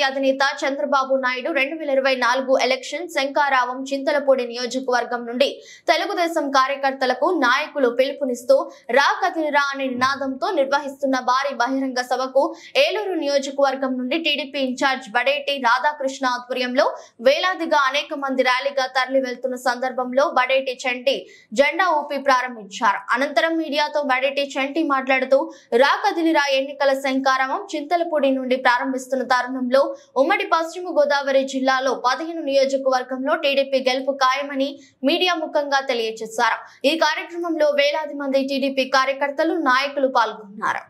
అధినేత చంద్రబాబు నాయుడు 2024 ఎలక్షన్ శంకారావం చింతలపూడి నియోజకవర్గం నుండి తెలుగుదేశం కార్యకర్తలకు నాయకులు పిలుపునిస్తూ రా కదిలిరా అనే నినాదంతో నిర్వహిస్తున్న భారీ బహిరంగ సభకు ఏలూరు నియోజకవర్గం నుండి టీడీపీ ఇన్ఛార్జ్ బడేటి రాధాకృష్ణ ఆధ్వర్యంలో వేలాదిగా అనేక మంది ర్యాలీగా తరలి వెళ్తున్న సందర్భంలో బడేటి చంటి జెండా ఊపి ప్రారంభించారు. అనంతరం మీడియాతో బడేటి చంటి మాట్లాడుతూ రా కదిలిరా ఎన్నికల శంకారావం చింతలపూడి నుండి ప్రారంభిస్తున్న తరుణంలో ఉమ్మడి పశ్చిమ గోదావరి జిల్లాలో 15 నియోజకవర్గంలో టీడీపీ గెలుపు ఖాయమని మీడియా ముఖంగా తెలియజేశారు. ఈ కార్యక్రమంలో వేలాది మంది టీడీపీ కార్యకర్తలు నాయకులు పాల్గొన్నారు.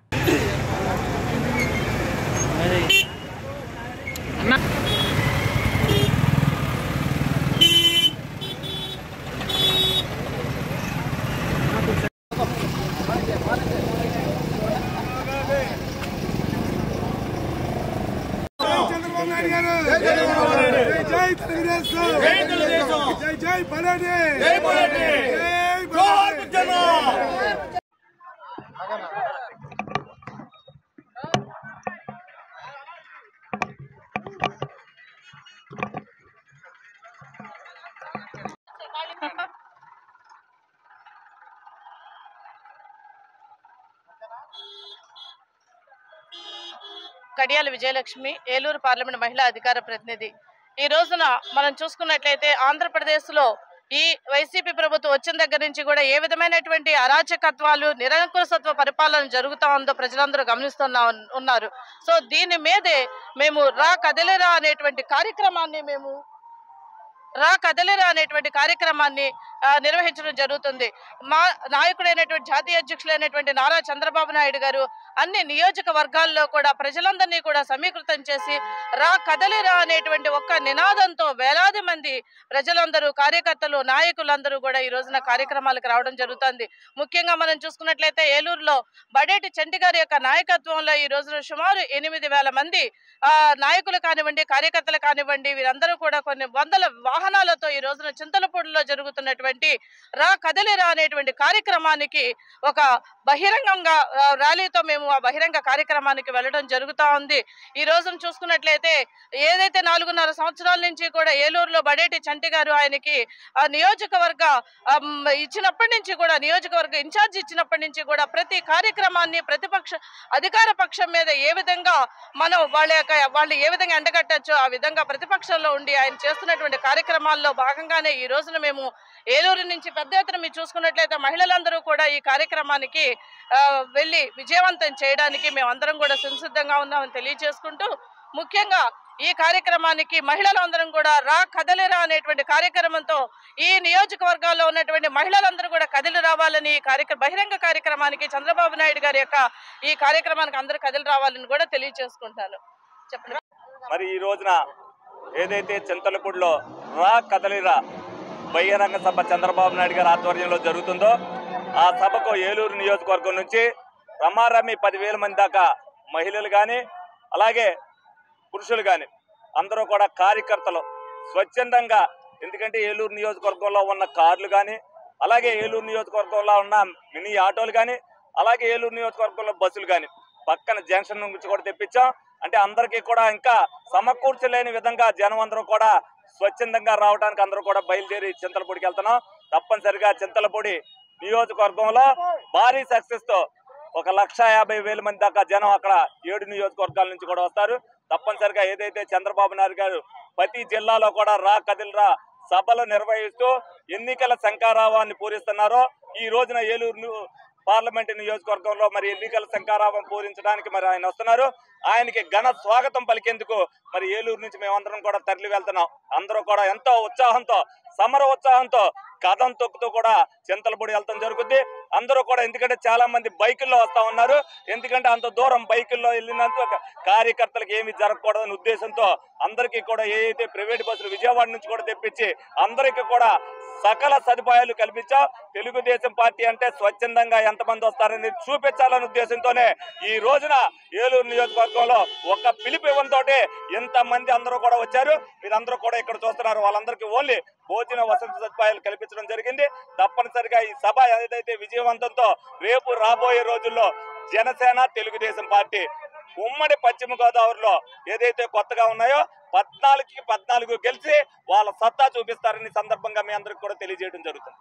కడియాల విజయలక్ష్మి, ఏలూరు పార్లమెంట్ మహిళా అధికార ప్రతినిధి. ఈ రోజున మనం చూసుకున్నట్లయితే ఆంధ్రప్రదేశ్లో ఈ వైసీపీ ప్రభుత్వం వచ్చిన దగ్గర నుంచి కూడా ఏ విధమైనటువంటి అరాచకత్వాలు, నిరంకుశత్వ పరిపాలన జరుగుతూ ఉందో ప్రజలందరూ ఉన్నారు. సో దీని మీదే మేము రా కదిలిరా అనేటువంటి కార్యక్రమాన్ని నిర్వహించడం జరుగుతుంది. మా నాయకుడైనటువంటి జాతీయ అధ్యక్షులైనటువంటి నారా చంద్రబాబు నాయుడు గారు అన్ని నియోజకవర్గాల్లో కూడా ప్రజలందరినీ కూడా సమీకృతం చేసి రా కదలిరా అనేటువంటి ఒక్క నినాదంతో వేలాది మంది ప్రజలందరూ, కార్యకర్తలు, నాయకులందరూ కూడా ఈ రోజున కార్యక్రమాలకు రావడం జరుగుతుంది. ముఖ్యంగా మనం చూసుకున్నట్లయితే ఏలూరులో బడేటి చంటి గారి యొక్క నాయకత్వంలో ఈ రోజున సుమారు 8,000 మంది నాయకులు కానివ్వండి, కార్యకర్తలు కానివ్వండి, వీరందరూ కూడా కొన్ని వందల వాహనాలతో ఈ రోజున చింతలపూడిలో జరుగుతున్నటువంటి రా కదలిరా అనేటువంటి కార్యక్రమానికి ఒక బహిరంగంగా ర్యాలీతో మేము ఆ బహిరంగ కార్యక్రమానికి వెళ్ళడం జరుగుతూ ఉంది. ఈ రోజున చూసుకున్నట్లయితే ఏదైతే 4.5 సంవత్సరాల నుంచి కూడా ఏలూరులో బడేటి చంటి గారు ఆయనకి నియోజకవర్గ ఇచ్చినప్పటి నుంచి కూడా, నియోజకవర్గ ఇన్ఛార్జ్ ఇచ్చినప్పటి నుంచి కూడా ప్రతి కార్యక్రమాన్ని అధికార పక్షం మీద ఏ విధంగా మనం వాళ్ళు ఏ విధంగా ఎండగట్టచ్చో ఆ విధంగా ప్రతిపక్షంలో ఉండి ఆయన చేస్తున్నటువంటి కార్యక్రమాల్లో భాగంగానే ఈ రోజున మేము ఏలూరు నుంచి పెద్ద ఎత్తున మీరు చూసుకున్నట్లయితే మహిళలందరూ కూడా ఈ కార్యక్రమానికి వెళ్ళి విజయవంతం చేయడానికి మేమందరం కూడా సంసిద్ధంగా ఉన్నామని తెలియజేసుకుంటూ, ముఖ్యంగా ఈ కార్యక్రమానికి మహిళలందరం కూడా రా కదలిరా అనేటువంటి కార్యక్రమంతో ఈ నియోజకవర్గాల్లో ఉన్నటువంటి మహిళలందరూ కూడా కదిలి రావాలని బహిరంగ కార్యక్రమానికి చంద్రబాబు నాయుడు గారి యొక్క ఈ కార్యక్రమానికి అందరూ కదిలి రావాలని కూడా తెలియజేసుకుంటాను. చెప్పండి. మరి ఈ రోజున ఏదైతే చింతలపూడిలో రా కదలిరా బహిరంగ సభ చంద్రబాబు నాయుడు గారి ఆధ్వర్యంలో జరుగుతుందో ఆ సభకు ఏలూరు నియోజకవర్గం నుంచి రమారమి 10,000 మంది దాకా మహిళలు కానీ అలాగే పురుషులు కానీ అందరూ కూడా కార్యకర్తలు స్వచ్ఛందంగా, ఎందుకంటే ఏలూరు నియోజకవర్గంలో ఉన్న కార్లు కానీ అలాగే ఏలూరు నియోజకవర్గంలో ఉన్న మినీ ఆటోలు కానీ అలాగే ఏలూరు నియోజకవర్గంలో బస్సులు కానీ పక్కన జంక్షన్ నుంచి కూడా తెప్పించాం. అంటే అందరికీ కూడా ఇంకా సమకూర్చలేని విధంగా జనం అందరూ కూడా స్వచ్ఛందంగా రావడానికి అందరూ కూడా బయలుదేరి చింతలపూడికి వెళ్తున్నాం. తప్పనిసరిగా చింతలపూడి నియోజకవర్గంలో భారీ సక్సెస్ తో 1,50,000 మంది దాకా జనం అక్కడ 7 నియోజకవర్గాల నుంచి కూడా వస్తారు. తప్పనిసరిగా ఏదైతే చంద్రబాబు నాయుడు గారు ప్రతి జిల్లాలో కూడా రా కదిలిరా సభలు నిర్వహిస్తూ ఎన్నికల శంకారావాన్ని పూరిస్తున్నారో ఈ రోజున ఏలూరు పార్లమెంట్ నియోజకవర్గంలో మరి ఎన్నికల శంకారావం పూరించడానికి మరి ఆయన వస్తున్నారు. ఆయనకి ఘన స్వాగతం పలికేందుకు మరి ఏలూరు నుంచి మేమందరం కూడా తరలి వెళ్తున్నాం. అందరూ కూడా ఎంతో ఉత్సాహంతో, సమర ఉత్సాహంతో కథం తొక్కుతూ కూడా చింతలపూడి వెళ్తాం జరుగుద్ది. అందరూ కూడా, ఎందుకంటే చాలా మంది బైకుల్లో వస్తా ఉన్నారు. ఎందుకంటే అంత దూరం బైకుల్లో వెళ్ళినందుకు కార్యకర్తలకు ఏమి జరగకూడదనే ఉద్దేశంతో అందరికీ కూడా ఏదైతే ప్రైవేట్ బస్సులు విజయవాడ నుంచి కూడా తెప్పించి అందరికీ కూడా సకల సదుపాయాలు కల్పించాం. తెలుగుదేశం పార్టీ అంటే స్వచ్ఛందంగా ఎంతమంది వస్తారని చూపించాలనే ఉద్దేశంతోనే ఈ రోజున ఏలూరు నియోజకవర్గంలో ఒక పిలుపు ఇవ్వడంతో ఎంతమంది అందరూ కూడా వచ్చారు. మీరందరూ కూడా ఇక్కడ చూస్తున్నారు. వాళ్ళందరికీ ఓన్లీ భోజన వసతి సదుపాయాలు కల్పించడం జరిగింది. తప్పనిసరిగా ఈ సభ ఏదైతే విజయవంతంతో రేపు రాబోయే రోజుల్లో జనసేన, తెలుగుదేశం పార్టీ ఉమ్మడి పశ్చిమ గోదావరిలో ఏదైతే కొత్తగా ఉన్నాయో 14కి 14 గెలిచి వాళ్ళ సత్తా చూపిస్తారని సందర్భంగా మీ అందరికి కూడా తెలియజేయడం జరుగుతుంది.